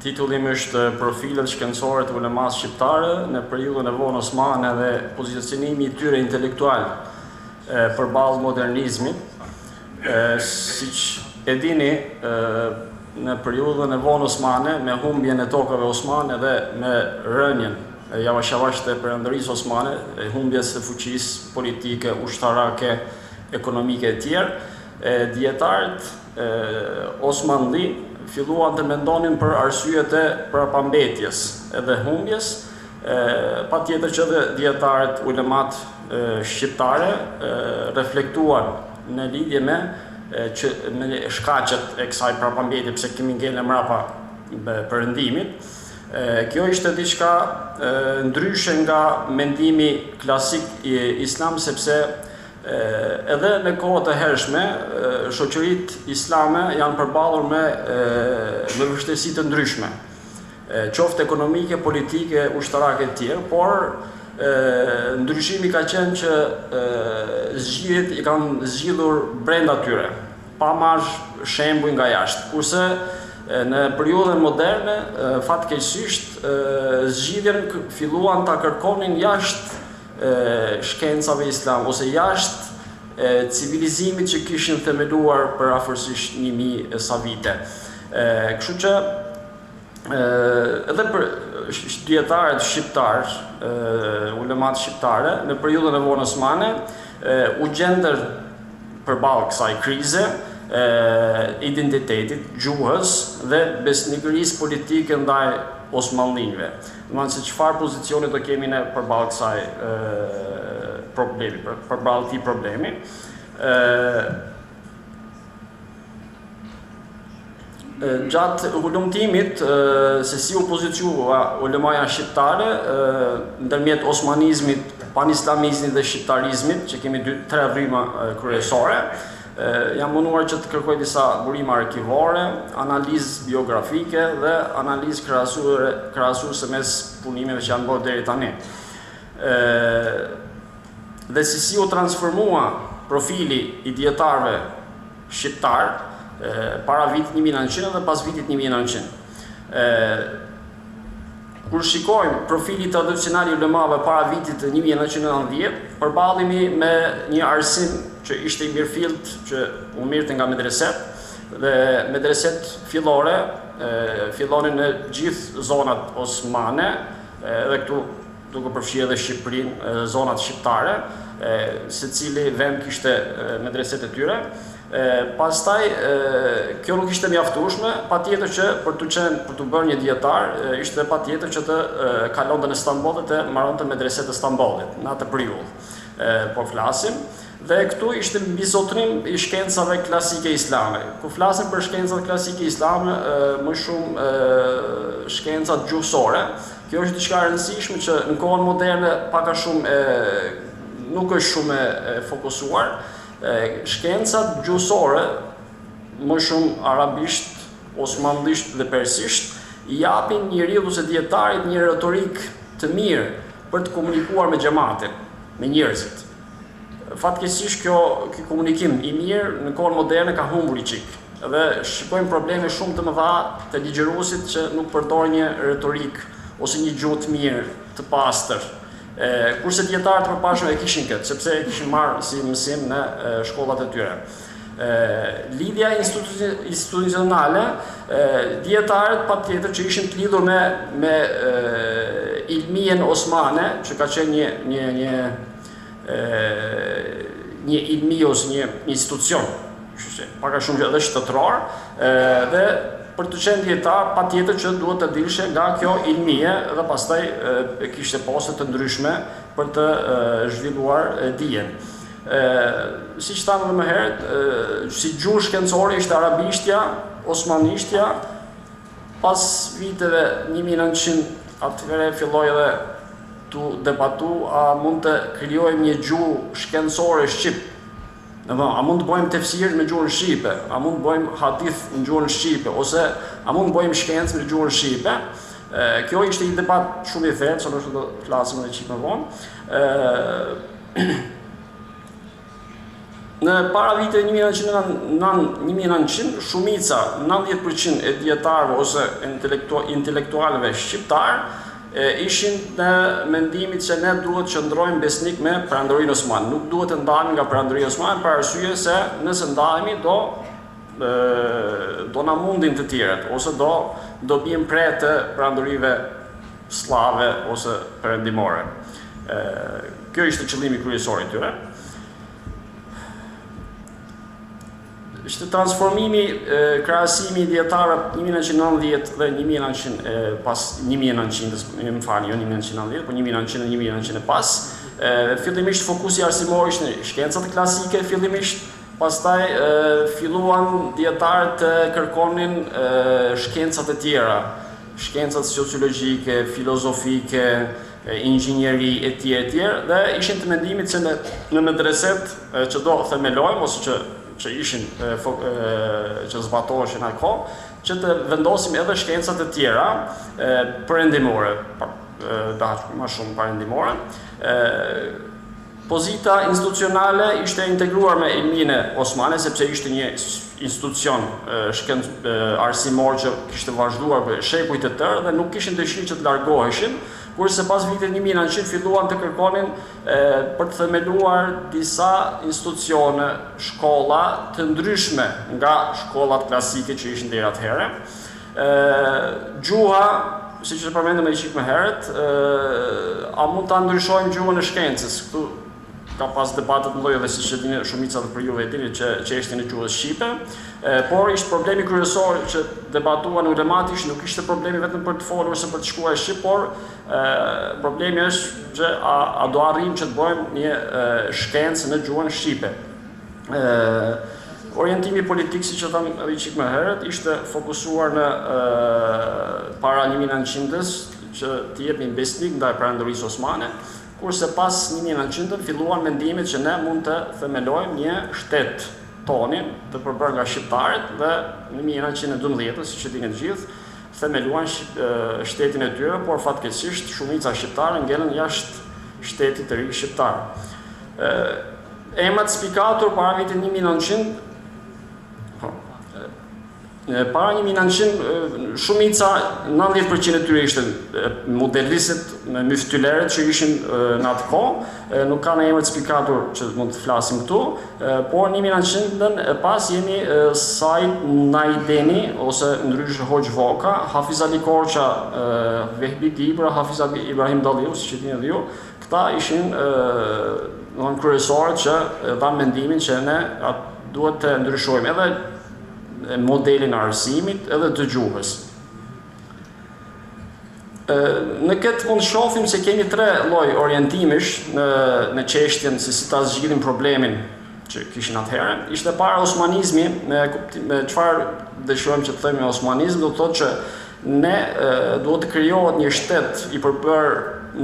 Titulli është profilet shkencore të ulemas shqiptare në periudhën e vonë osmane dhe pozicionimi I tyre intelektual përballë modernizmit. Siç e dini, në periudhën e vonë osmane, me humbjen e tokave osmane dhe me rënjen javash të perëndërisë osmane, humbjes së fuqisë politike, ushtarake, ekonomike e tjerë, dietarët osmanli filluan të mendonin për arsyet e parapambetjes edhe humbjes, patjetër që dhe dietarët ulemat shqiptare reflektuan në lidhje me shkaqet e kësaj parapambetje, pse kemi ngel mrapa perëndimit. Kjo ishte diçka ndryshe nga mendimi klasik I islam, sepse edhe në kohët e hershme, shoqëritë islame janë përballur me vështirësi të ndryshme, qoftë ekonomike, politike, ushtarake të tjerë, por ndryshimi ka qenë që zgjidhjet I kanë zgjidhur brenda tyre, pa marrë shembuj nga jashtë. Kurse në periudhën moderne, fatkeqësisht, zgjidhjen filluan ta kërkonin jashtë shkencave islam, ose jashtë civilizimit që kishin themeluar për afërsisht 1000 sa vite. Kështu që edhe për dietarët shqiptar, ulemat shqiptare, në periudhën e vonë osmane, u gjendër përballë kësaj krize, identitetit, gjuhës dhe besnikërisë politike ndaj osmanlinëve. Se çfarë pozicioni do kemi ne përballë kësaj problemi, përballë këtij problemi. Gjatë hulumtimit, se si u pozicionua ulemaja shqiptare ndërmjet osmanizmit, panislamizmit dhe shqiptarizmit, që kemi 3 rrymë kryesore, jam munduar që të kërkoj disa burime arkivore, analizë biografike dhe analizë krahasuese mes punimeve që janë bërë deri tani. Dhe si u transformua profili I dietarëve shqiptar para vitit 1900 dhe pas vitit 1900. Kur shikojmë profili tradicional I ulemave para vitit 1990, përballemi me një arsim që ishte I mirëfillt, që u mirte nga medreset, dhe medreset fillore fillonin në gjithë zonat osmane, dhe këtu duke përfshirë edhe Shqipërinë, zonat shqiptare, secili vend kishte medreset e tyre. Pastaj kjo nuk ishte mjaftueshme, patjetër që për të bërë një dietar, ishte patjetër që të kalonte në Stamboll dhe të mbaronte medreset e Stambollit në atë periudhë. Po flasim. Dhe këtu ishte mbizotrim I shkencave klasike islame. Kur flasim për shkencat klasike islame, më shumë shkencat gjuhësore, kjo është diçka e rëndësishme që në kohën moderne pak a shumë nuk është shumë e fokusuar. Shkencat gjuhësore, më shumë arabisht, osmanlisht dhe persisht, I japin njeriu ose dietarit një retorik të mirë për të komunikuar me xhamatin, me njerëzit. Fatkeqësisht ky komunikim I mirë në kohën moderne ka humbur I çik. Dhe shikojmë probleme shumë të mëdha të ligjëruesit që nuk përdorin një retorik ose një gjuhë të mirë, të pastër. Kurse dietarët përpashëm e kishin këtë, sepse e kishin marrë si mësim në shkollat e tyre. Lidhja institucionale, dietarët patjetër që ishin të lidhur me ilmien osmane, që ka qenë një ilmi ose një institucion, pak a shumë edhe shtetëror, dhe për të qenë dietar, patjetër që duhet të dilshe nga kjo ilmie dhe pastaj kishte poste të ndryshme për të zhvilluar dijen. Siç thamë më herët, si gjuhë shkencore ishte arabishtja, osmanishtja, pas viteve 1900 atëherë filloi edhe të debatu a mund të krijojmë një gjuhë shkencore shqip. A mund të bëjmë tefsir me gjuhën shqipe, a mund të bëjmë hadith në gjuhën shqipe, ose a mund të bëjmë shkencë me gjuhën shqipe. Kjo ishte një debat shumë I thellë, që nështë do të flasim edhe çik më vonë. Në para viteve 1900, shumica, 90% e dietarëve ose intelektualëve shqiptar ishin në mendimin se ne duhet që ndrojmë besnik me Perandorinë Osmane. Nuk duhet të ndalemi nga Perandori Osmane për arsye se nëse ndalemi do na mundin të tjerët ose do bijmë pre të perandorive slave ose perëndimore. Kjo ishte qëllimi kryesor i tyre. Ishte transformimi, krahasimi i dietarëve 1990 dhe 1900 pas 1900, më falni, jo 1990, por 1900 dhe 1900 pas. Fillimisht fokusi arsimor ishte në shkencat klasike, fillimisht, pastaj filluan dietarët të kërkonin shkencat e tjera, shkencat sociologjike, filozofike, inxhinieri e tjerë, dhe ishin të mendimit se në medreset që do themelojmë ose që ishin që zbatoheshin atë kohë, që të vendosim edhe shkencat e tjera perëndimore, më shumë perëndimore. Pozita institucionale ishte integruar me Ilmine Osmane, sepse ishte një institucion arsimor që kishte vazhduar për shekujt e tërë dhe nuk kishin dëshirë që të largoheshin, kurse pas vitit 1900 filluan të kërkonin për të themeluar disa institucione, shkolla të ndryshme nga shkollat klasike që ishin deri atëherë. Gjuha, siç e përmendëm edhe çik më herët, a mund ta ndryshojmë gjuhën e shkencës? Këtu ka pas debatet mëdha dhe siç e dini shumica për juve e dini që çështjen e gjuhës shqipe, por ishte problemi kryesor që debatuan ulematisht, nuk ishte problemi vetëm për të folur ose për të shkruar shqip, por problemi është që a do arrijmë që të bëjmë një shkencë në gjuhën shqipe. Orientimi politik, siç e tham edhe çik më herët, ishte fokusuar në para 1900-s që të jepnin besnik ndaj Perandorisë Osmane, kurse pas 1900 filluan mendimet që ne mund të themelojmë një shtet tonin të përbërë nga shqiptarët dhe në 1912, siç e dini të gjithë, themeluan shtetin e tyre, por fatkeqësisht shumica shqiptare ngelën jashtë shtetit të ri shqiptar. Emrat spikatur para vitit 1900, para 1900 shumica, 90% e tyre ishte modelistët, myftyllerët që ishin në atë kohë, nuk kanë emër spikatur që mund të flasim këtu, por 1900 e pas jemi Said Najdeni ose ndryshe Hoxh Voka, Hafiz Ali Korça, Vehbi Dibra, Hafiz Ibrahim Dalliu, siç e dini edhe ju. Këta ishin kryesorët që dhanë mendimin që ne duhet të ndryshojmë edhe modelin e arsimit edhe të gjuhës. Në këtë mund shohim se kemi tre lloj orientimesh në çështjen se si ta zgjidhim problemin që kishin atëherë. Ishte para osmanizmi, me çfarë dëshirojmë që të themi osmanizm, do të thotë që ne duhet të krijohet një shtet i përbërë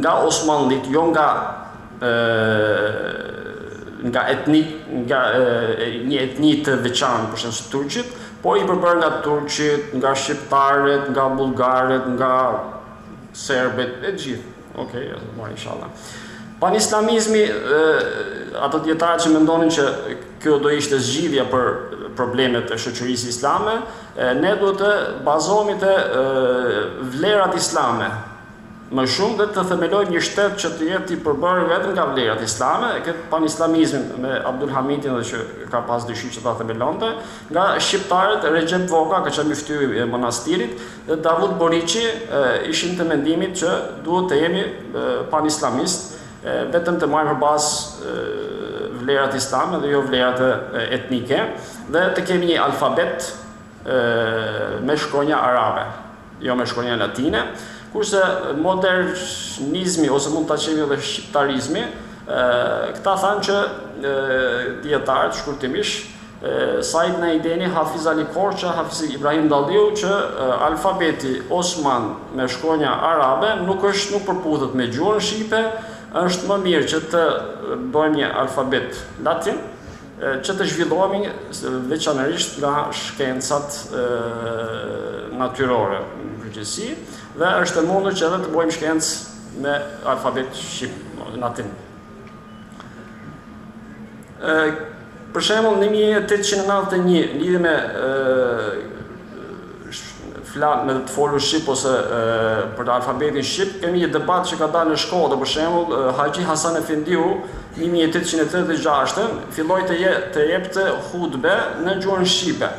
nga osmanlit, jo nga një etni të veçantë, për shembull turqit, por i përbërë nga turqit, nga shqiptarët, nga bullgarët, nga serbet, e gjithë. Okej, inshallah. Panislamizmi, ato dietarë që mendonin që kjo do ishte zgjidhja për problemet e shoqërisë islame, ne duhet të bazohemi te vlerat islame. Më shumë dhe të themelojmë një shtet që të jetë i përbërë vetëm nga vlerat islame, këtë panislamizmin me Abdul Hamidin dhe që ka pas dëshirë që ta themelonte, nga shqiptarët Recep Voka, ka qenë myftyi i monastirit, dhe Davud Boriçi ishin të mendimit që duhet të jemi panislamist, vetëm të marrë përbazë vlerat islame dhe jo vlerat etnike, dhe të kemi një alfabet me shkronja arabe, jo me shkronja latine. Kurse modernizmi, ose mund të qemi edhe shqiptarizmi, këta thanë që dietarët shkurtimisht, Said Najdeni, Hafiz Ali Korça, Hafiz Ibrahim Dalliu, që alfabeti Osman me shkronja arabe nuk përputhet me gjuhën shqipe, është më mirë që të bëjmë një alfabet latin, që të zhvillohemi veçanërisht nga shkencat natyrore në përgjithësi, dhe është e mundur që edhe të bëjmë shkencë me alfabet shqip latin. Për shembull, në 1891, lidhje me të folur shqip ose për alfabetin shqip, kemi një debat që ka dalë në Shkodër, për shembull, Haxhi Hasan Efendiu, 1886, filloi të jepte hutbe në gjuhën shqipe.